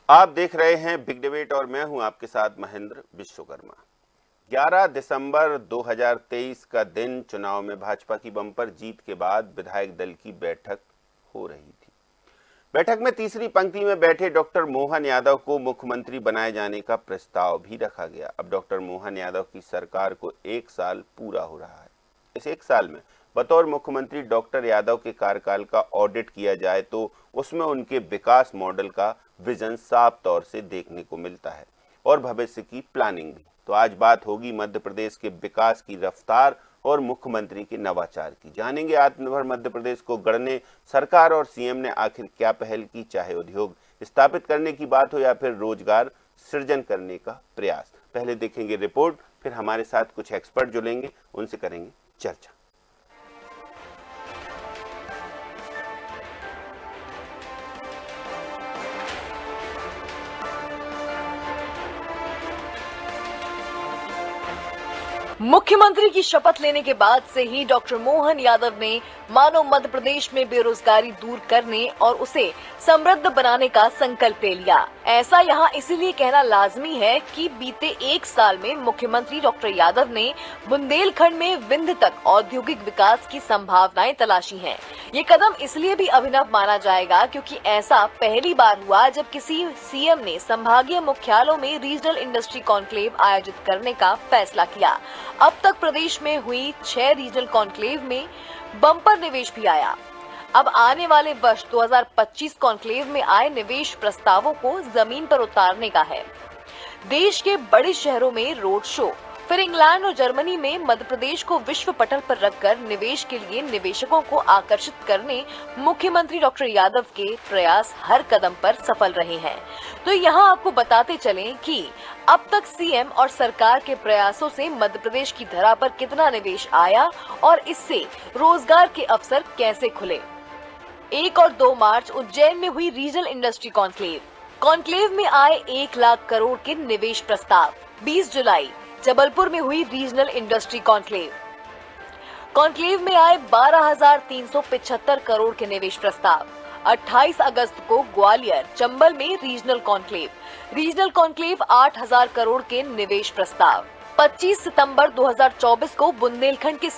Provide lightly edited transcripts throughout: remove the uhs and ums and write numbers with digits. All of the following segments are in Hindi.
आप देख रहे हैं बिग डिबेट और मैं हूं आपके साथ महेंद्र विश्वकर्मा। 11 दिसंबर 2023 का दिन चुनाव में भाजपा की बम्पर जीत के बाद विधायक दल की बैठक हो रही थी। बैठक में तीसरी पंक्ति में बैठे डॉक्टर मोहन यादव को मुख्यमंत्री बनाए जाने का प्रस्ताव भी रखा गया। अब डॉक्टर मोहन यादव की सरकार को 1 साल पूरा हो रहा है। इस 1 साल में बतौर मुख्यमंत्री डॉक्टर यादव के कार्यकाल का ऑडिट किया जाए तो उसमें उनके विकास मॉडल का विजन साफ तौर से देखने को मिलता है और भविष्य की प्लानिंग भी। तो आज बात होगी मध्य प्रदेश के विकास की रफ्तार और मुख्यमंत्री के नवाचार की। जानेंगे आत्मनिर्भर मध्य प्रदेश को गढ़ने सरकार और सीएम ने आखिर क्या पहल की, चाहे उद्योग स्थापित करने की बात हो या फिर रोजगार सृजन करने का प्रयास। पहले देखेंगे रिपोर्ट, फिर हमारे साथ कुछ एक्सपर्ट जुड़ेंगे, उनसे करेंगे चर्चा। मुख्यमंत्री की शपथ लेने के बाद से ही डॉक्टर मोहन यादव ने मानो मध्य प्रदेश में बेरोजगारी दूर करने और उसे समृद्ध बनाने का संकल्प ले लिया। ऐसा यहाँ इसीलिए कहना लाजमी है कि बीते 1 साल में मुख्यमंत्री डॉक्टर यादव ने बुंदेलखंड में विंध्य तक औद्योगिक विकास की संभावनाएं तलाशी हैं। ये कदम इसलिए भी अभिनव माना जाएगा क्योंकि ऐसा पहली बार हुआ जब किसी सीएम ने संभागीय मुख्यालयों में रीजनल इंडस्ट्री कॉन्क्लेव आयोजित करने का फैसला किया। अब तक प्रदेश में हुई 6 रीजनल कॉन्क्लेव में बम्पर निवेश भी आया। अब आने वाले वर्ष 2025 कॉन्क्लेव में आए निवेश प्रस्तावों को जमीन पर उतारने का है। देश के बड़े शहरों में रोड शो, फिर इंग्लैंड और जर्मनी में मध्य प्रदेश को विश्व पटल पर रखकर निवेश के लिए निवेशकों को आकर्षित करने मुख्यमंत्री डॉक्टर यादव के प्रयास हर कदम पर सफल रहे हैं। तो यहाँ आपको बताते चलें कि अब तक सीएम और सरकार के प्रयासों से मध्य प्रदेश की धरा पर कितना निवेश आया और इससे रोजगार के अवसर कैसे खुले। 1 और 2 मार्च उज्जैन में हुई रीजनल इंडस्ट्री कॉन्क्लेव में आए 1 लाख करोड़ के निवेश प्रस्ताव। 20 जुलाई जबलपुर में हुई रीजनल इंडस्ट्री कॉन्क्लेव में आए 12,375 करोड़ के निवेश प्रस्ताव। 28 अगस्त को ग्वालियर चंबल में रीजनल कॉन्क्लेव 8,000 करोड़ के निवेश प्रस्ताव। 25 सितंबर 2024 को बुंदेलखंड के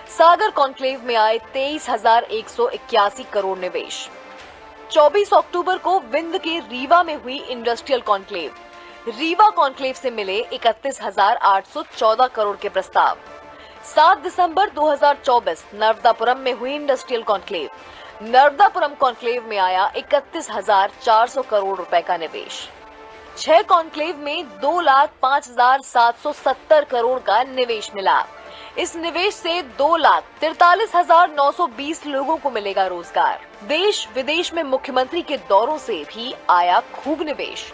सागर कॉन्क्लेव में आए 23,181 करोड़ निवेश। 24 अक्टूबर को विंध्य के रीवा में हुई इंडस्ट्रियल रीवा कॉन्क्लेव से मिले 31,814 करोड़ के प्रस्ताव। 7 दिसंबर 2024 नर्मदापुरम में हुई इंडस्ट्रियल नर्मदापुरम कॉन्क्लेव में आया 31,400 करोड़ रुपए का निवेश। 6 कॉन्क्लेव में 2,05,770 करोड़ का निवेश मिला। इस निवेश से 2,43,920 लोगों को मिलेगा रोजगार। देश विदेश में मुख्यमंत्री के दौरों से भी आया खूब निवेश।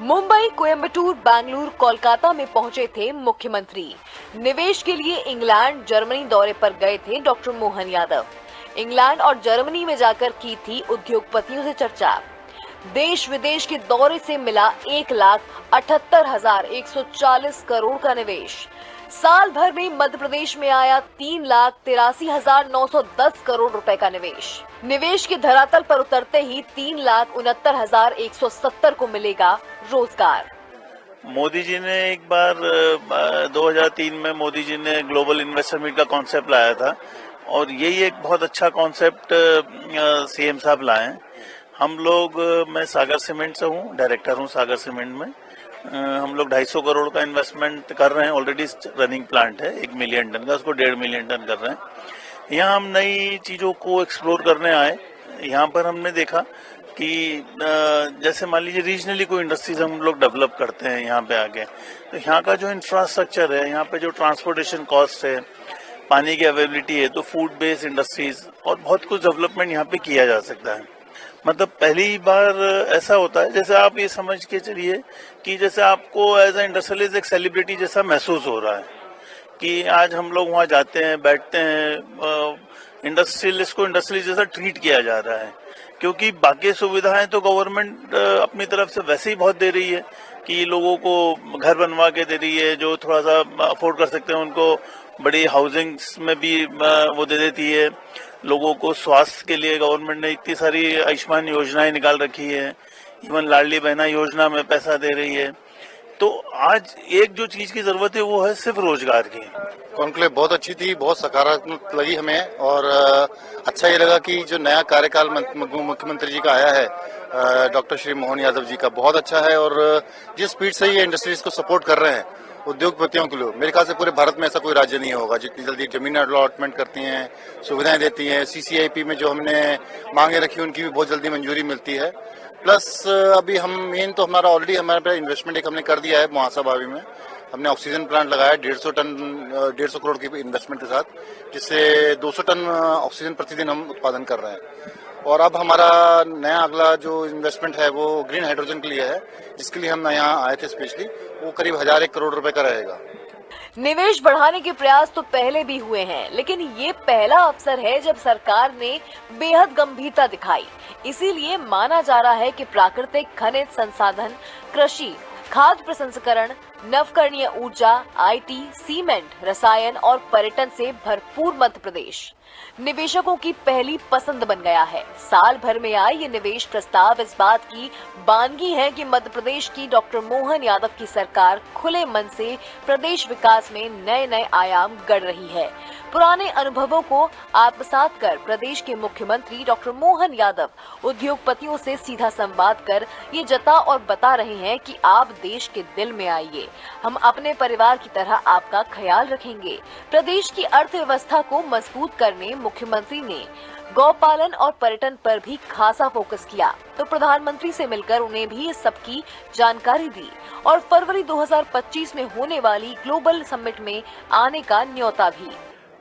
मुंबई, कोयम्बटूर, बेंगलुरु, कोलकाता में पहुंचे थे मुख्यमंत्री। निवेश के लिए इंग्लैंड, जर्मनी दौरे पर गए थे डॉक्टर मोहन यादव। इंग्लैंड और जर्मनी में जाकर की थी उद्योगपतियों से चर्चा। देश विदेश के दौरे से मिला 1,78,140 करोड़ का निवेश। साल भर में मध्य प्रदेश में आया 3,83,910 करोड़ रुपए का निवेश के धरातल पर उतरते ही 3,69,170 को मिलेगा रोजगार। मोदी जी ने एक बार 2003 में मोदी जी ने ग्लोबल इन्वेस्टर मीट का कॉन्सेप्ट लाया था और यही एक बहुत अच्छा कॉन्सेप्ट सीएम साहब लाए हैं। हम लोग, मैं सागर सीमेंट से हूँ, डायरेक्टर हूँ सागर सीमेंट में। हम लोग 250 करोड़ का इन्वेस्टमेंट कर रहे हैं। ऑलरेडी रनिंग प्लांट है 1 मिलियन टन का, उसको 1.5 मिलियन टन कर रहे हैं। यहाँ हम नई चीजों को एक्सप्लोर करने आए। यहाँ पर हमने देखा कि जैसे मान लीजिए रीजनली कोई इंडस्ट्रीज हम लोग डेवलप करते हैं यहाँ पे आके, तो यहाँ का जो इंफ्रास्ट्रक्चर है, यहाँ पे जो ट्रांसपोर्टेशन कॉस्ट है, पानी की अवेलेबिलिटी है, तो फूड बेस्ड इंडस्ट्रीज और बहुत कुछ डेवलपमेंट यहाँ पे किया जा सकता है। मतलब पहली बार ऐसा होता है, जैसे आप ये समझ के चलिए कि जैसे आपको एज ए इंडस्ट्रियलिस्ट एक सेलिब्रिटी जैसा महसूस हो रहा है कि आज हम लोग वहाँ जाते हैं, बैठते हैं, इंडस्ट्रियलिस्ट को इंडस्ट्रियलिस्ट जैसा ट्रीट किया जा रहा है, क्योंकि बाकी सुविधाएं तो गवर्नमेंट अपनी तरफ से वैसे ही बहुत दे रही है कि लोगों को घर बनवा के दे रही है, जो थोड़ा सा अफोर्ड कर सकते हैं उनको बड़ी हाउसिंग्स में भी वो दे देती है। लोगों को स्वास्थ्य के लिए गवर्नमेंट ने इतनी सारी आयुष्मान योजनाएं निकाल रखी है, इवन लाडली बहना योजना में पैसा दे रही है। तो आज एक जो चीज की जरूरत है वो है सिर्फ रोजगार की। कॉन्क्लेव बहुत अच्छी थी, बहुत सकारात्मक लगी हमें और अच्छा ये लगा कि जो नया कार्यकाल मुख्यमंत्री जी का आया है डॉक्टर श्री मोहन यादव जी का, बहुत अच्छा है और जिस स्पीड से ये इंडस्ट्रीज को सपोर्ट कर रहे हैं उद्योगपतियों के लिए, मेरे ख्याल से पूरे भारत में ऐसा कोई राज्य नहीं होगा जितनी जल्दी जमीन अलॉटमेंट करती हैं, सुविधाएं देती हैं। सीसीआईपी में जो हमने मांगे रखी उनकी भी बहुत जल्दी मंजूरी मिलती है। प्लस अभी हम मेन तो हमारा ऑलरेडी हमारा इन्वेस्टमेंट एक हमने कर दिया है मुहासा बावी में, हमने ऑक्सीजन प्लांट लगाया 150 करोड़ की इन्वेस्टमेंट के साथ, जिससे 200 टन ऑक्सीजन प्रतिदिन हम उत्पादन कर रहे हैं। और अब हमारा नया अगला जो इन्वेस्टमेंट है वो ग्रीन हाइड्रोजन के लिए है, जिसके लिए हम यहाँ आए थे स्पेशली, वो करीब 1001 करोड़ रुपए का रहेगा। निवेश बढ़ाने के प्रयास तो पहले भी हुए हैं, लेकिन ये पहला अवसर है जब सरकार ने बेहद गंभीरता दिखाई। इसीलिए माना जा रहा है कि प्राकृतिक खनिज संसाधन, कृषि, खाद्य प्रसंस्करण, नवकरणीय ऊर्जा, आईटी, सीमेंट, रसायन और पर्यटन से भरपूर मध्य प्रदेश निवेशकों की पहली पसंद बन गया है। साल भर में आए ये निवेश प्रस्ताव इस बात की बानगी है कि मध्य प्रदेश की डॉक्टर मोहन यादव की सरकार खुले मन से प्रदेश विकास में नए नए आयाम गढ़ रही है। पुराने अनुभवों को आत्मसात कर प्रदेश के मुख्यमंत्री डॉक्टर मोहन यादव उद्योगपतियों से सीधा संवाद कर ये जता और बता रहे हैं कि आप देश के दिल में आइए, हम अपने परिवार की तरह आपका ख्याल रखेंगे। प्रदेश की अर्थव्यवस्था को मजबूत करने मुख्यमंत्री ने गौपालन और पर्यटन पर भी खासा फोकस किया, तो प्रधानमंत्री से मिलकर उन्हें भी इस सबकी जानकारी दी और फरवरी 2025 में होने वाली ग्लोबल समिट में आने का न्योता भी।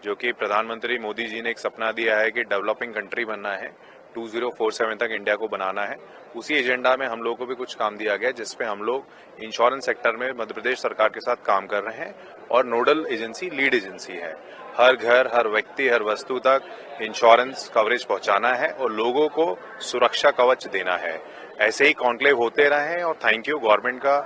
जो कि प्रधानमंत्री मोदी जी ने एक सपना दिया है कि डेवलपिंग कंट्री बनना है, 2047 तक इंडिया को बनाना है। उसी एजेंडा में हम लोगों को भी कुछ काम दिया गया, जिसपे हम लोग इंश्योरेंस सेक्टर में मध्य प्रदेश सरकार के साथ काम कर रहे हैं और नोडल एजेंसी लीड एजेंसी है। हर घर, हर व्यक्ति, हर वस्तु तक इंश्योरेंस कवरेज पहुंचाना है और लोगों को सुरक्षा कवच देना है। ऐसे ही कॉन्क्लेव होते रहे और थैंक यू गवर्नमेंट का,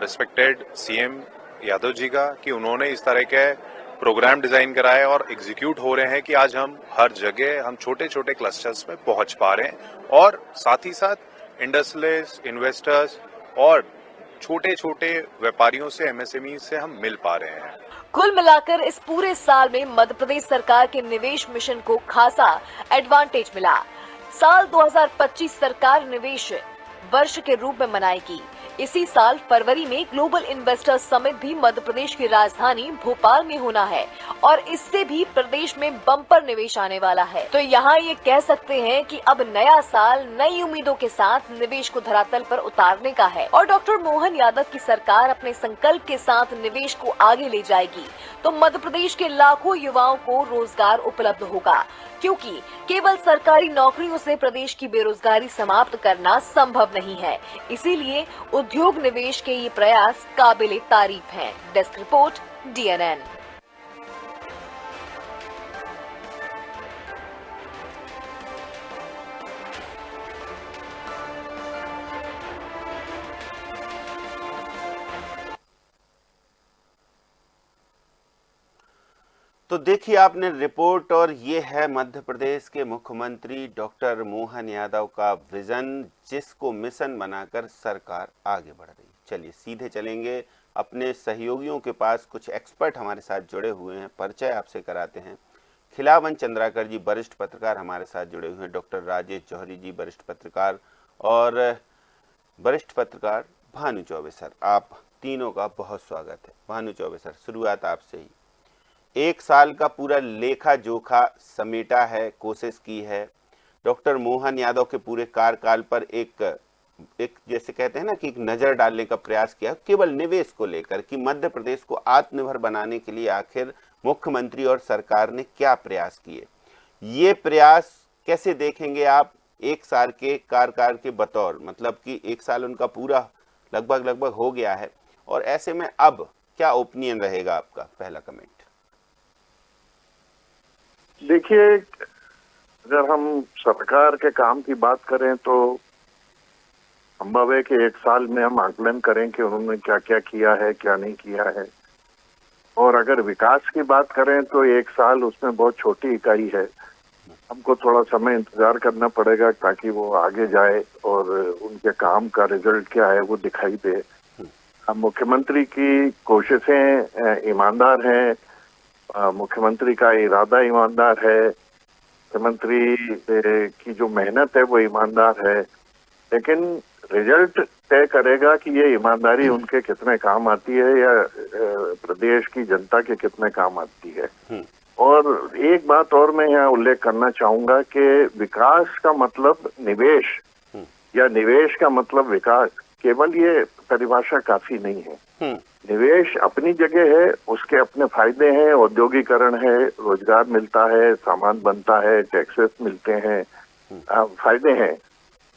रिस्पेक्टेड सीएम यादव जी का, कि उन्होंने इस तरह के प्रोग्राम डिजाइन कराए और एग्जीक्यूट हो रहे हैं कि आज हम हर जगह हम छोटे छोटे क्लस्टर्स में पहुंच पा रहे हैं और साथ ही साथ इंडस्ट्रियलिस्ट, इन्वेस्टर्स और छोटे छोटे व्यापारियों से, एमएसएमई से हम मिल पा रहे हैं। कुल मिलाकर इस पूरे साल में मध्य प्रदेश सरकार के निवेश मिशन को खासा एडवांटेज मिला। साल 2025 सरकार निवेश वर्ष के रूप में मनाएगी। इसी साल फरवरी में ग्लोबल इन्वेस्टर समिट भी मध्य प्रदेश की राजधानी भोपाल में होना है और इससे भी प्रदेश में बम्पर निवेश आने वाला है। तो यहाँ ये कह सकते हैं कि अब नया साल नई उम्मीदों के साथ निवेश को धरातल पर उतारने का है और डॉक्टर मोहन यादव की सरकार अपने संकल्प के साथ निवेश को आगे ले जाएगी तो मध्य प्रदेश के लाखों युवाओं को रोजगार उपलब्ध होगा, क्योंकि केवल सरकारी नौकरियों से प्रदेश की बेरोजगारी समाप्त करना संभव नहीं है। इसीलिए उद्योग निवेश के ये प्रयास काबिले तारीफ हैं। Desk report, DNN। तो देखिए आपने रिपोर्ट, और ये है मध्य प्रदेश के मुख्यमंत्री डॉक्टर मोहन यादव का विजन, जिसको मिशन बनाकर सरकार आगे बढ़ रही। चलिए सीधे चलेंगे अपने सहयोगियों के पास। कुछ एक्सपर्ट हमारे साथ जुड़े हुए हैं, परिचय आपसे कराते हैं। खिलावन चंद्राकर जी वरिष्ठ पत्रकार हमारे साथ जुड़े हुए हैं, डॉक्टर राजेश जौहरी जी वरिष्ठ पत्रकार और वरिष्ठ पत्रकार भानु चौबे सर। आप तीनों का बहुत स्वागत है। भानु चौबे सर, शुरुआत आपसे ही। एक साल का पूरा लेखा जोखा समेटा है, कोशिश की है डॉक्टर मोहन यादव के पूरे कार्यकाल पर एक जैसे कहते हैं ना कि एक नजर डालने का प्रयास किया केवल निवेश को लेकर कि मध्य प्रदेश को आत्मनिर्भर बनाने के लिए आखिर मुख्यमंत्री और सरकार ने क्या प्रयास किए। ये प्रयास कैसे देखेंगे आप एक साल के कार्यकाल के बतौर, मतलब कि एक साल उनका पूरा लगभग हो गया है और ऐसे में अब क्या ओपिनियन रहेगा आपका? पहला कमेंट। देखिए, अगर हम सरकार के काम की बात करें तो संभव है कि एक साल में हम आकलन करें कि उन्होंने क्या क्या किया है, क्या नहीं किया है। और अगर विकास की बात करें तो एक साल उसमें बहुत छोटी इकाई है। हमको थोड़ा समय इंतजार करना पड़ेगा ताकि वो आगे जाए और उनके काम का रिजल्ट क्या है वो दिखाई दे। मुख्यमंत्री की कोशिशें ईमानदार हैं, मुख्यमंत्री का इरादा ईमानदार है, मुख्यमंत्री की जो मेहनत है वो ईमानदार है, लेकिन रिजल्ट तय करेगा कि ये ईमानदारी उनके कितने काम आती है या प्रदेश की जनता के कितने काम आती है। और एक बात और मैं यहाँ उल्लेख करना चाहूंगा कि विकास का मतलब निवेश या निवेश का मतलब विकास, केवल ये परिभाषा काफी नहीं है। निवेश अपनी जगह है, उसके अपने फायदे हैं, औद्योगिकरण है, रोजगार मिलता है, सामान बनता है, टैक्सेस मिलते हैं, फायदे हैं।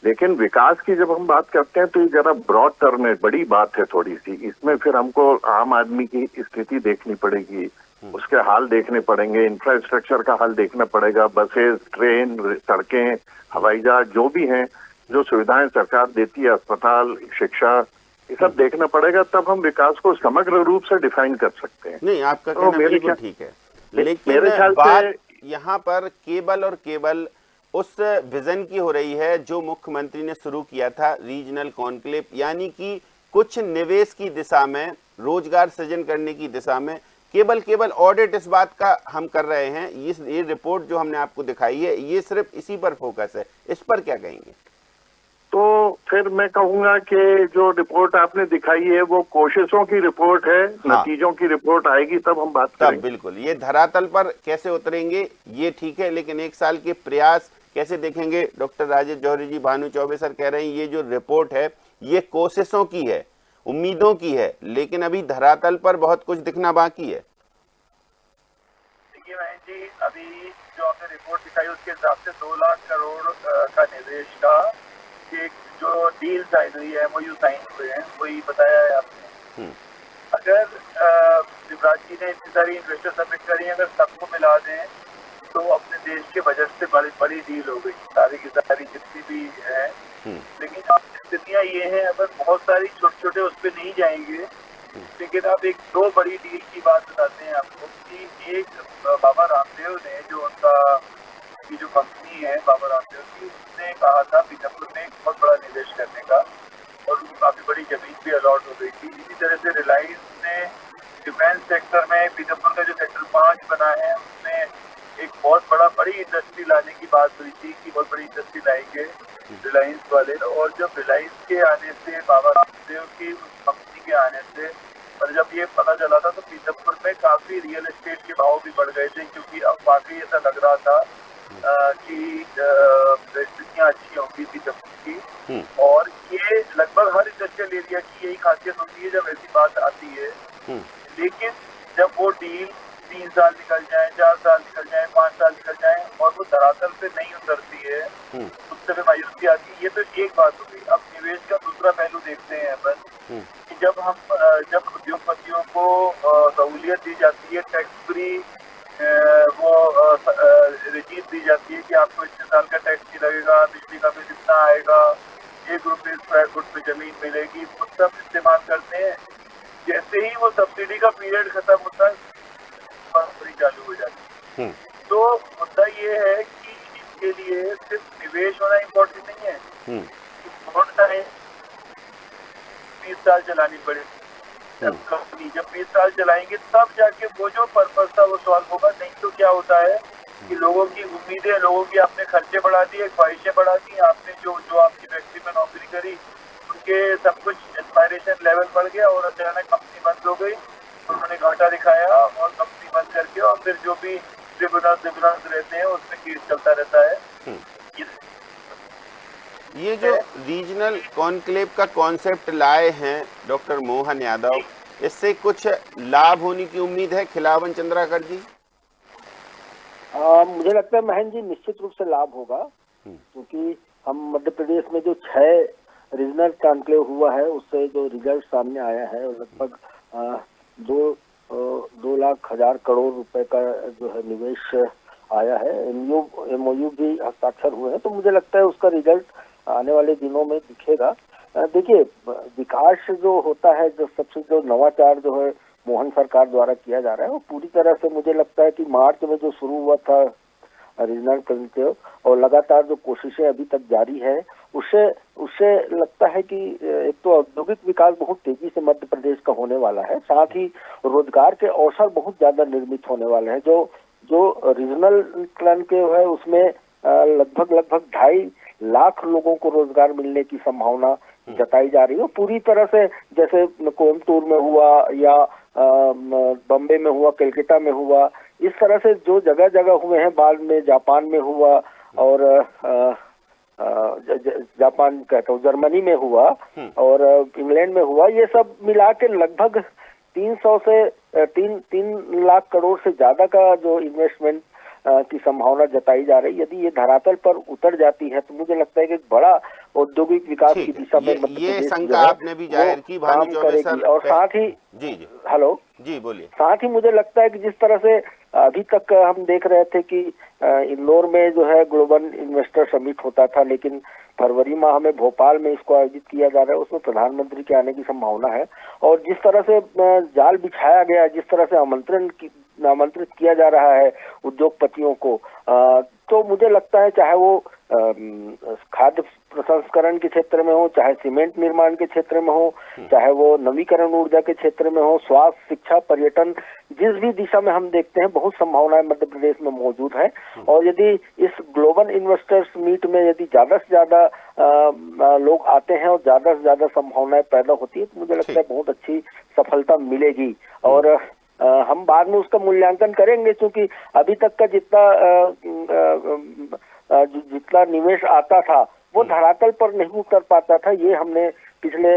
लेकिन विकास की जब हम बात करते हैं तो ये जरा ब्रॉड टर्म है, बड़ी बात है थोड़ी सी। इसमें फिर हमको आम आदमी की स्थिति देखनी पड़ेगी, उसके हाल देखने पड़ेंगे, इंफ्रास्ट्रक्चर का हाल देखना पड़ेगा, बसेस, ट्रेन, सड़कें, हवाई जहाज जो भी हैं, जो सुविधाएं सरकार देती है, अस्पताल, शिक्षा, ये सब देखना पड़ेगा। तब हम विकास को समग्र रूप से डिफाइन कर सकते हैं। नहीं, आपका कहना बिल्कुल ठीक है, लेकिन बात यहाँ पर केवल और केवल उस विजन की हो रही है जो मुख्यमंत्री ने शुरू किया था, रीजनल कॉन्क्लेव, यानी कि कुछ निवेश की दिशा में, रोजगार सृजन करने की दिशा में। केवल ऑडिट इस बात का हम कर रहे हैं। ये रिपोर्ट जो हमने आपको दिखाई है ये सिर्फ इसी पर फोकस है, इस पर क्या कहेंगे? तो फिर मैं कहूंगा कि जो रिपोर्ट आपने दिखाई है वो कोशिशों की रिपोर्ट है। हाँ। नतीजों की रिपोर्ट आएगी तब हम बात करेंगे। बिल्कुल, ये धरातल पर कैसे उतरेंगे ये ठीक है, लेकिन एक साल के प्रयास कैसे देखेंगे? डॉक्टर राजेश जौहरी जी, भानु चौबे सर कह रहे हैं ये जो रिपोर्ट है ये कोशिशों की है, उम्मीदों की है, लेकिन अभी धरातल पर बहुत कुछ दिखना बाकी है। देखिए बहन जी, अभी जो आपने रिपोर्ट दिखाई उसके हिसाब से 2 लाख करोड़ का निवेश का एक जो डील साइन हुई है, MOU साइन हुए हैं, वही बताया है आपने। अगर युवराज जी ने इतनी सारी इन्वेस्टर सबमिट करी, अगर सबको मिला दें तो अपने देश के बजट से बड़ी डील हो गई, सारी की सारी जितनी भी है। लेकिन स्थितियाँ ये हैं, अगर बहुत सारी छोटे उस पर नहीं जाएंगे, लेकिन आप एक 2 बड़ी डील की बात बताते हैं आपको कि एक बाबा रामदेव ने, जो उनका की जो कंपनी है बाबा रामदेव की, उसने कहा था बीजापुर में एक बहुत बड़ा निवेश करने का, और काफी बड़ी जमीन भी अलॉट हो गई थी। इसी तरह से रिलायंस ने डिफेंस सेक्टर में बीजापुर का जो सेक्टर 5 बना है उसमें एक बहुत बड़ी इंडस्ट्री लाने की बात हुई थी कि बहुत बड़ी इंडस्ट्री लाएंगे रिलायंस वाले। और जब रिलायंस के आने से, बाबा रामदेव की उस कंपनी के आने से, और जब ये पता चला था तो बीजापुर में काफी रियल एस्टेट के भाव भी बढ़ गए थे, क्योंकि अब वाकई ऐसा लग रहा था कि स्थितियाँ अच्छी होंगी बीजापुर की। और ये लगभग हर इंडस्ट्रियल एरिया की यही खासियत होती है जब ऐसी बात आती है। लेकिन जब वो डील 3 साल निकल जाए, 4 साल निकल जाए, 5 साल निकल जाए और वो धरातल पे नहीं उतरती है, उससे भी मायूसी आती है। ये तो एक बात हो गई। अब निवेश का दूसरा पहलू देखते हैं अपन कि जब उद्योगपतियों को सहूलियत दी जाती है, टैक्स फ्री वो रजीद दी जाती है कि आपको इतने साल का टैक्स नहीं लगेगा, बिजली का बिल इतना आएगा, 1 रुपये स्क्वायर फुट पे जमीन मिलेगी, वो सब इस्तेमाल करते हैं। जैसे ही वो सब्सिडी का पीरियड खत्म होता है, चालू हो जाती है। तो मुद्दा ये है कि इसके लिए सिर्फ निवेश होना इम्पोर्टेंट नहीं है, बहुत सारे 20 साल चलानी पड़ेगी कंपनी। जब 20 साल चलाएंगे तब जाके वो जो पर्पस था वो सॉल्व होगा। नहीं तो क्या होता है कि लोगों की उम्मीदें, लोगों की आपने खर्चे बढ़ा दिए, ख्वाहिशें बढ़ा दी, आपने जो आपकी फैक्ट्री में नौकरी करी उनके सब कुछ इंस्पायरेशन लेवल बढ़ गया और अचानक कंपनी बंद हो गई, उन्होंने घाटा दिखाया और कंपनी बंद करके, और फिर जो भी ट्रिब्यूनल रहते हैं उसमें केस चलता रहता है। ये जो रीजनल कॉन्क्लेव का कॉन्सेप्ट लाए हैं डॉक्टर मोहन यादव, इससे कुछ लाभ होने की उम्मीद है खिलावन चंद्राकर जी? मुझे लगता है महन जी निश्चित रूप से लाभ होगा, क्योंकि हम मध्य प्रदेश में जो 6 रीजनल कॉन्क्लेव हुआ है उससे जो रिजल्ट सामने आया है लगभग 2 लाख हजार करोड़ रुपए का जो है निवेश आया है। MOU भी हस्ताक्षर हुए हैं, तो मुझे लगता है उसका रिजल्ट आने वाले दिनों में दिखेगा। देखिए, विकास जो होता है, जो सबसे जो नवाचार जो है मोहन सरकार द्वारा किया जा रहा है, वो पूरी तरह से मुझे लगता है कि मार्च में जो शुरू हुआ था रीजनल कॉन्क्लेव और लगातार जो कोशिशें अभी तक जारी है, उससे उससे लगता है कि एक तो औद्योगिक विकास बहुत तेजी से मध्य प्रदेश का होने वाला है, साथ ही रोजगार के अवसर बहुत ज्यादा निर्मित होने वाले हैं। जो रीजनल कॉन्क्लेव है उसमें लगभग 2.5 लाख लोगों को रोजगार मिलने की संभावना जताई जा रही है। पूरी तरह से जैसे कोयम्बटूर में हुआ या बम्बे में हुआ, कलकत्ता में हुआ, इस तरह से जो जगह जगह हुए हैं, बाद में जापान में हुआ और जापान कहता हूँ जर्मनी में हुआ और इंग्लैंड में हुआ, ये सब मिला के लगभग 300 से 3 लाख करोड़ से ज्यादा का जो इन्वेस्टमेंट की संभावना जताई जा रही है। यदि ये धरातल पर उतर जाती है तो मुझे लगता है कि एक बड़ा औद्योगिक विकास की दिशा में मध्य ये प्रदेश शंका आपने भी जाहिर की भानु काम चौबे करेगी। सर। और साथ ही जी हेलो जी बोलिए। साथ ही मुझे लगता है कि जिस तरह से अभी तक हम देख रहे थे कि इंदौर में जो है ग्लोबल इन्वेस्टर समिट होता था, लेकिन फरवरी माह में भोपाल में इसको आयोजित किया जा रहा है, उसमें प्रधानमंत्री के आने की संभावना है। और जिस तरह से जाल बिछाया गया, जिस तरह से आमंत्रित किया जा रहा है उद्योगपतियों को, तो मुझे लगता है चाहे वो खाद्य प्रसंस्करण के क्षेत्र में हो, चाहे सीमेंट निर्माण के क्षेत्र में हो, चाहे वो नवीकरण ऊर्जा के क्षेत्र में हो, स्वास्थ्य, शिक्षा, पर्यटन, जिस भी दिशा में हम देखते हैं बहुत संभावनाएं मध्य प्रदेश में मौजूद हैं। और यदि इस ग्लोबल इन्वेस्टर्स मीट में यदि ज्यादा से ज्यादा लोग आते हैं और ज्यादा से ज्यादा संभावनाएं पैदा होती है तो मुझे लगता है बहुत अच्छी सफलता मिलेगी। और हम बाद में उसका मूल्यांकन करेंगे, क्योंकि अभी तक का जितना निवेश आता था वो धरातल पर नहीं उतर पाता था। ये हमने पिछले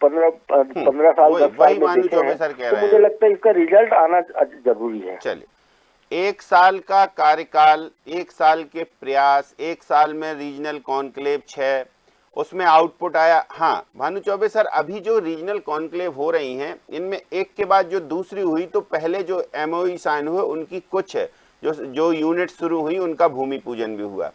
15 साल 10 साल में देखे हैं। तो मुझे लगता है इसका रिजल्ट आना जरूरी है। चलिए, 1 साल का कार्यकाल, 1 साल के प्रयास, 1 साल में रीजनल कॉन्क्लेव 6, उसमें आउटपुट आया। हाँ भानु चौबे सर, अभी जो रीजनल कॉन्क्लेव हो रही हैं इनमें एक के बाद जो दूसरी हुई, तो पहले जो MOU साइन हुए उनकी कुछ जो यूनिट शुरू हुई उनका भूमि पूजन भी हुआ।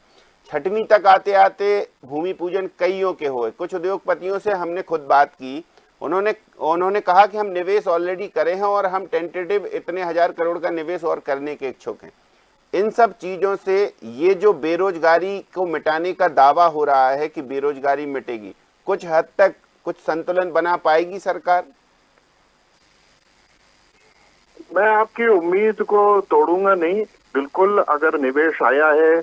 6वीं तक आते आते भूमि पूजन कईयों के हुए। कुछ उद्योगपतियों से हमने खुद बात की, उन्होंने कहा कि हम निवेश ऑलरेडी करे हैं और हम टेंटेटिव इतने 1000 करोड़ का निवेश और करने के इच्छुक हैं। इन सब चीजों से ये जो बेरोजगारी को मिटाने का दावा हो रहा है कि बेरोजगारी मिटेगी, कुछ हद तक कुछ संतुलन बना पाएगी सरकार? मैं आपकी उम्मीद को तोड़ूंगा नहीं। बिल्कुल, अगर निवेश आया है,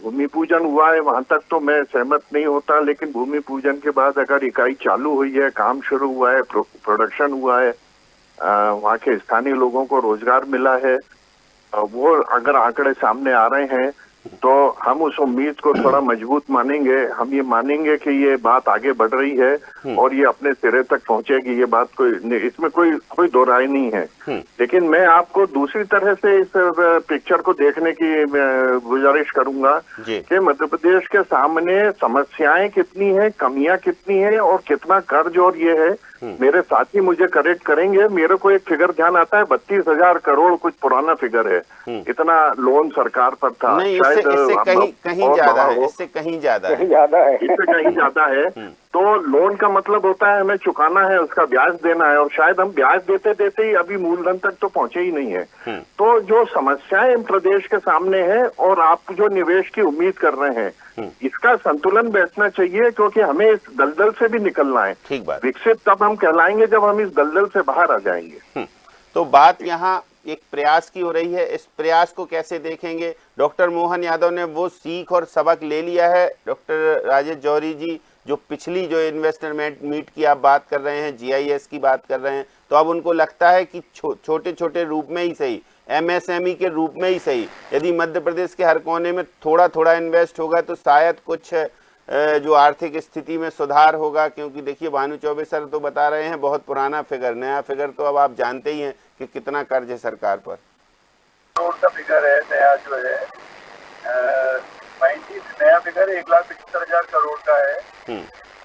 भूमि पूजन हुआ है, वहां तक तो मैं सहमत नहीं होता। लेकिन भूमि पूजन के बाद अगर इकाई चालू हुई है, काम शुरू हुआ है, प्रोडक्शन हुआ है, वहाँ के स्थानीय लोगों को रोजगार मिला है, वो अगर आंकड़े सामने आ रहे हैं तो हम उस उम्मीद को थोड़ा मजबूत मानेंगे। हम ये मानेंगे कि ये बात आगे बढ़ रही है और ये अपने सिरे तक पहुंचेगी। ये बात इसमें कोई दो राय नहीं है। लेकिन मैं आपको दूसरी तरह से इस पिक्चर को देखने की गुजारिश करूंगा कि मध्य प्रदेश के सामने समस्याएं कितनी हैं, कमियां कितनी हैं और कितना कर्ज और ये है। मेरे साथी मुझे करेक्ट करेंगे, मेरे को एक फिगर ध्यान आता है, 32,000 करोड़ कुछ पुराना फिगर है। इतना लोन सरकार पर था। नहीं, इससे कहीं ज्यादा है, इससे कहीं ज्यादा है। तो लोन का मतलब होता है हमें चुकाना है, उसका ब्याज देना है, और शायद हम ब्याज देते देते ही अभी मूलधन तक तो पहुंचे ही नहीं है। तो जो समस्याएं प्रदेश के सामने है और आप जो निवेश की उम्मीद कर रहे हैं, इसका संतुलन बैठना चाहिए, क्योंकि हमें इस दलदल से भी निकलना है। ठीक बात। विकसित तब हम कहलाएंगे जब हम इस दलदल से बाहर आ जाएंगे। तो बात यहाँ एक प्रयास की हो रही है, इस प्रयास को कैसे देखेंगे? डॉक्टर मोहन यादव ने वो सीख और सबक ले लिया है। डॉक्टर राजेश जौहरी जी, जो पिछली जो इन्वेस्टमेंट मीट की आप बात कर रहे हैं, GIS की बात कर रहे हैं, तो अब उनको लगता है कि छोटे छोटे रूप में ही सही, MSME के रूप में ही सही, यदि मध्य प्रदेश के हर कोने में थोड़ा थोड़ा इन्वेस्ट होगा तो शायद कुछ जो आर्थिक स्थिति में सुधार होगा। क्योंकि देखिए भानु चौबे सर तो बता रहे हैं बहुत पुराना फिगर, नया फिगर तो अब आप जानते ही हैं कि कितना कर्ज है सरकार पर। करोड़ का फिगर है, नया जो है नया फिगर 1,75,000 करोड़ का है।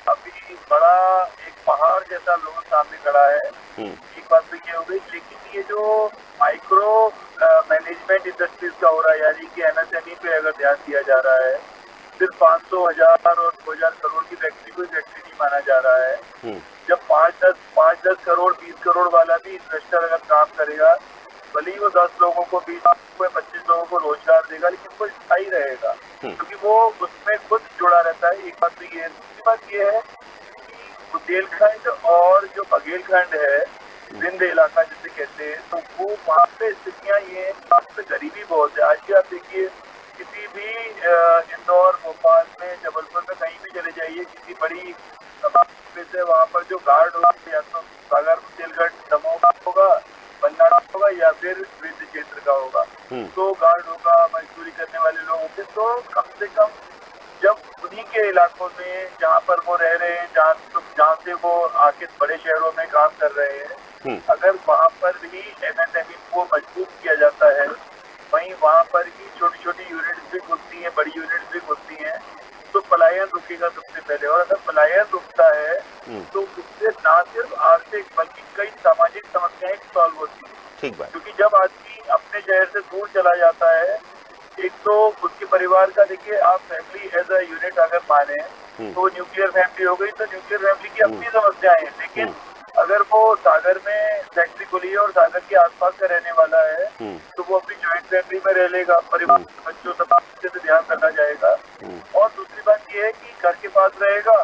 अभी बड़ा एक पहाड़ जैसा लोन सामने खड़ा है। एक बात तो ये हो गई, लेकिन ये जो माइक्रो मैनेजमेंट इंडस्ट्रीज का हो रहा है, यानी कि MSME पे अगर ध्यान दिया जा रहा है, सिर्फ 500,000 और 2,000 करोड़ की फैक्ट्री कोई फैक्ट्री नहीं माना जा रहा है। जब 5-10 करोड़ 20 करोड़ वाला भी इन्वेस्टर अगर काम करेगा, भले ही वो 10 लोगों को 20 को 25 लोगों को रोजगार देगा, लेकिन वो स्थायी रहेगा क्योंकि वो उसमें खुद जुड़ा रहता है। एक बात तो ये है। दूसरी बात ये है कि बुंदेलखंड और जो बघेलखंड है, विंध्य इलाका जिसे कहते हैं, तो वो वहाँ पे स्थितियाँ ये हैं, वहाँ पे गरीबी बहुत है। आज भी आप देखिए किसी भी इंदौर, भोपाल में, जबलपुर में कहीं भी चले जाइए, किसी बड़ी से वहाँ पर जो गार्ड होगा या तो सागर, बुंदेलखंड, दमोह का होगा, भंडारा होगा या फिर विंध्य क्षेत्र का होगा, तो गार्ड होगा, मजदूरी करने वाले लोग होंगे। तो कम से कम जब उन्हीं के इलाकों में जहाँ पर वो रह रहे हैं, जहाँ से वो आके बड़े शहरों में काम कर रहे हैं, अगर वहाँ पर भी MSME को मजबूत किया जाता है, वहीं वहाँ पर ही छोटी छोटी यूनिट्स भी खुलती हैं, बड़ी यूनिट्स भी खुलती हैं, तो पलायन रुकेगा सबसे पहले। और अगर पलायन रुकता है तो उससे ना सिर्फ आर्थिक बल्कि कई सामाजिक समस्याएं सॉल्व होती हैं। ठीक बात। क्योंकि जब आदमी अपने शहर से दूर चला जाता है, एक तो उसके परिवार का, देखिए आप फैमिली एज अ यूनिट अगर माने तो न्यूक्लियर फैमिली हो गई, तो न्यूक्लियर फैमिली की अपनी समस्याएं हैं। लेकिन अगर वो सागर में फैक्ट्री खुली है और सागर के आसपास का रहने वाला है, तो वो अपनी ज्वाइंट फैमिली में रह लेगा, परिवार के बच्चों सब अच्छे से ध्यान रखा जाएगा। और दूसरी बात ये है कि घर के पास रहेगा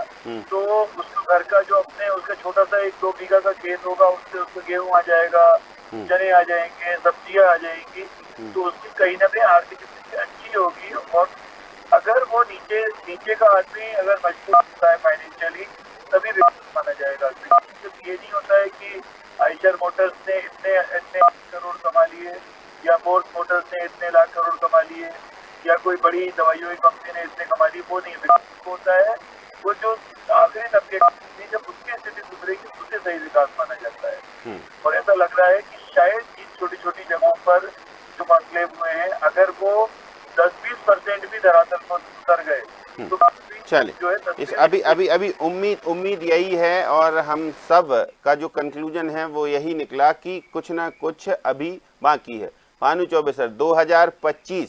तो उसको घर का जो अपने उसका छोटा सा 1-2 बीघा का खेत होगा, उससे उसको गेहूं आ जाएगा, चने आ जाएंगे, सब्जियां आ जाएंगी, तो उसकी कहीं ना कहीं आर्थिक स्थिति अच्छी होगी। और अगर वो नीचे का आदमी अगर मजबूत होता है फाइनेंशियली, तभी विकास माना जाएगा। ये नहीं होता है कि आइशर मोटर्स ने इतने करोड़ कमा लिए या फोर्स मोटर्स ने इतने लाख करोड़ कमा लिए या कोई बड़ी दवाइयों की कंपनी ने इतने कमा लिए, वो नहीं। विकास होता है वो जो आखिरी तबके का, जब उसकी स्थिति सुधरेगी उसे सही विकास माना जाता है। और ऐसा लग रहा है कि शायद इन छोटी छोटी जगहों पर जो कॉन्क्लेव हुए हैं, अगर वो 10-20% भी धरातल पर उतर गए तो चले जो है इस अभी उम्मीद यही है और हम सब का जो कंक्लूजन है वो यही निकला कि कुछ ना कुछ अभी बाकी है। भानु चौबे सर, 2025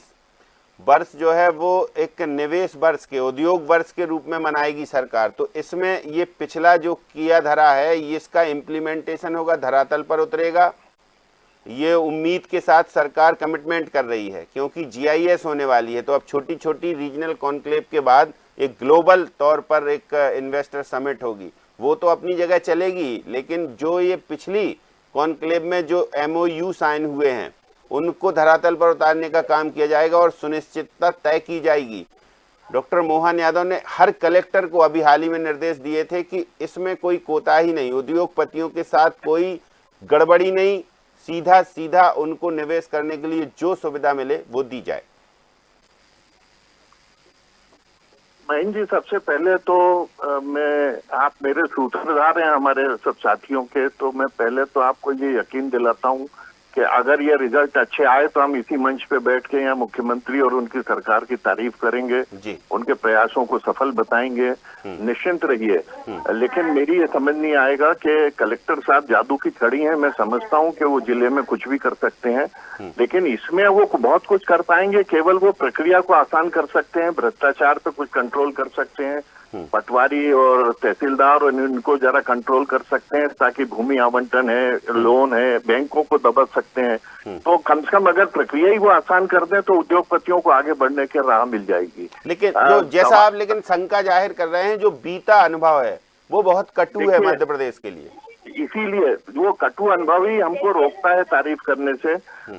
वर्ष जो है वो एक निवेश वर्ष के, उद्योग वर्ष के रूप में मनाएगी सरकार, तो इसमें ये पिछला जो किया धरा है ये इसका इम्प्लीमेंटेशन होगा, धरातल पर उतरेगा, ये उम्मीद के साथ सरकार कमिटमेंट कर रही है। क्योंकि GIS होने वाली है, तो अब छोटी छोटी रीजनल कॉन्क्लेव के बाद एक ग्लोबल तौर पर एक इन्वेस्टर समिट होगी, वो तो अपनी जगह चलेगी, लेकिन जो ये पिछली कॉन्क्लेव में जो MOU साइन हुए हैं उनको धरातल पर उतारने का काम किया जाएगा और सुनिश्चितता तय की जाएगी। डॉक्टर मोहन यादव ने हर कलेक्टर को अभी हाल ही में निर्देश दिए थे कि इसमें कोई कोताही नहीं, उद्योगपतियों के साथ कोई गड़बड़ी नहीं, सीधा उनको निवेश करने के लिए जो सुविधा मिले वो दी जाए। महेंद्र जी, सबसे पहले तो आप मेरे सूत्रधार हैं हमारे सब साथियों के, तो मैं पहले तो आपको ये यकीन दिलाता हूँ कि अगर ये रिजल्ट अच्छे आए तो हम इसी मंच पे बैठ के यहाँ मुख्यमंत्री और उनकी सरकार की तारीफ करेंगे, उनके प्रयासों को सफल बताएंगे, निश्चिंत रहिए। लेकिन मेरी ये समझ नहीं आएगा कि कलेक्टर साहब जादू की छड़ी हैं। मैं समझता हूँ कि वो जिले में कुछ भी कर सकते हैं, लेकिन इसमें वो बहुत कुछ कर पाएंगे। केवल वो प्रक्रिया को आसान कर सकते हैं, भ्रष्टाचार पे कुछ कंट्रोल कर सकते हैं, पटवारी और तहसीलदार और इनको जरा कंट्रोल कर सकते हैं, ताकि भूमि आवंटन है, लोन है, बैंकों को दबा सकते हैं। तो कम से कम अगर प्रक्रिया ही वो आसान कर दें तो उद्योगपतियों को आगे बढ़ने की राह मिल जाएगी। लेकिन जो जैसा आप लेकिन शंका जाहिर कर रहे हैं, जो बीता अनुभव है वो बहुत कटु है मध्य प्रदेश के लिए, इसीलिए वो कटु अनुभव ही हमको रोकता है तारीफ करने से।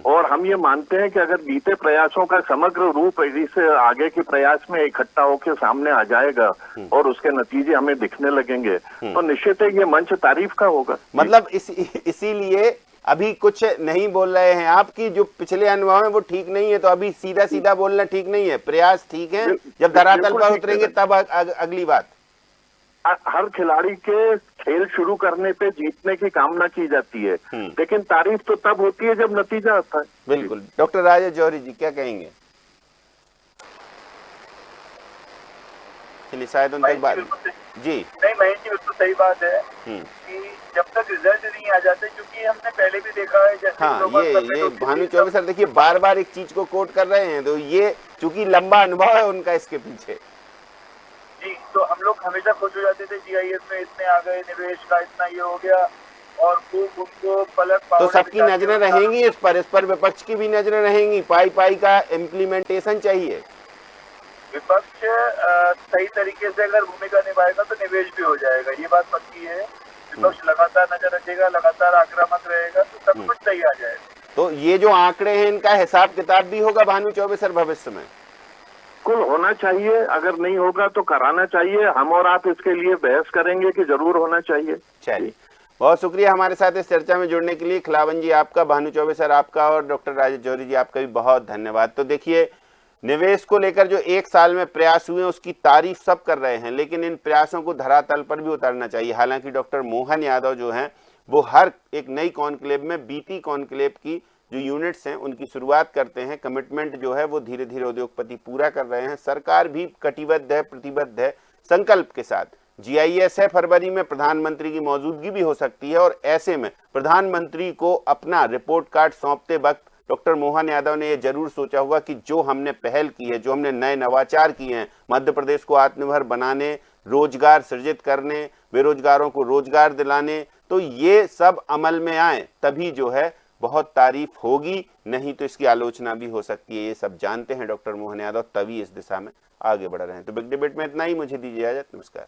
और हम ये मानते हैं कि अगर बीते प्रयासों का समग्र रूप इसे आगे के प्रयास में इकट्ठा होकर सामने आ जाएगा और उसके नतीजे हमें दिखने लगेंगे तो निश्चित है ये मंच तारीफ का होगा। मतलब इसीलिए अभी कुछ नहीं बोल रहे हैं आपकी जो पिछले अनुभव है वो ठीक नहीं है, तो अभी सीधा बोलना ठीक नहीं है, प्रयास ठीक है, जब धरातल पर उतरेंगे तब अगली बात। हर खिलाड़ी के खेल शुरू करने पे जीतने की कामना की जाती है, लेकिन तारीफ तो तब होती है जब नतीजा आता है। बिल्कुल। डॉक्टर राजेश जौहरी जी क्या कहेंगे? चलिए शायद उन तक बात जी नहीं, महेंद्र जी बिल्कुल सही बात है कि जब तक रिजल्ट नहीं आ जाते, क्योंकि हमने पहले भी देखा है जैसे ये भानु चौबे सर देखिए बार एक चीज को कोट कर रहे हैं, तो ये चूंकि लंबा अनुभव है उनका इसके पीछे। जी, तो हम लोग हमेशा खुश हो जाते थे जीआईएस में इतने आ गए, निवेश का इतना ये हो गया, और खूब उनको पलक तो सबकी नजरें रहेंगी इस पर विपक्ष की भी नजरें रहेंगी, पाई का इम्प्लीमेंटेशन चाहिए। विपक्ष सही तरीके से अगर भूमिका निभाएगा तो निवेश भी हो जाएगा, ये बात पक्की है। विपक्ष लगातार नजर रखेगा, लगातार आक्रामक रहेगा, तो सब कुछ सही आ जाएगा। तो ये जो आंकड़े हैं इनका हिसाब किताब भी होगा भानु चौबे सर भविष्य में? कुल होना चाहिए, अगर नहीं होगा तो कराना चाहिए। हम और आप इसके लिए बहस करेंगे कि जरूर होना चाहिए। चलिए, बहुत शुक्रिया हमारे साथ इस चर्चा में जुड़ने के लिए। खिलावन जी आपका, भानु चौबे सर आपका, और डॉक्टर राजेश जौहरी जी आपका भी बहुत धन्यवाद। तो देखिए, निवेश को लेकर जो 1 साल में प्रयास हुए उसकी तारीफ सब कर रहे हैं, लेकिन इन प्रयासों को धरातल पर भी उतारना चाहिए। हालांकि डॉक्टर मोहन यादव जो हैं वो हर एक नई कॉन्क्लेव में बीटी कॉन्क्लेव की जो यूनिट्स हैं उनकी शुरुआत करते हैं। कमिटमेंट जो है वो धीरे धीरे उद्योगपति पूरा कर रहे हैं। सरकार भी कटिबद्ध है, प्रतिबद्ध है, संकल्प के साथ। जीआईएस है फरवरी में, प्रधानमंत्री की मौजूदगी भी हो सकती है, और ऐसे में प्रधानमंत्री को अपना रिपोर्ट कार्ड सौंपते वक्त डॉक्टर मोहन यादव ने यह जरूर सोचा होगा कि जो हमने पहल की है, जो हमने नए नवाचार किए हैं मध्य प्रदेश को आत्मनिर्भर बनाने, रोजगार सृजित करने, बेरोजगारों को रोजगार दिलाने, तो ये सब अमल में आए तभी जो है बहुत तारीफ होगी, नहीं तो इसकी आलोचना भी हो सकती है। ये सब जानते हैं डॉक्टर मोहन यादव, तभी इस दिशा में आगे बढ़ रहे हैं। तो बिग डिबेट में इतना ही, मुझे दीजिए इजाजत, नमस्कार।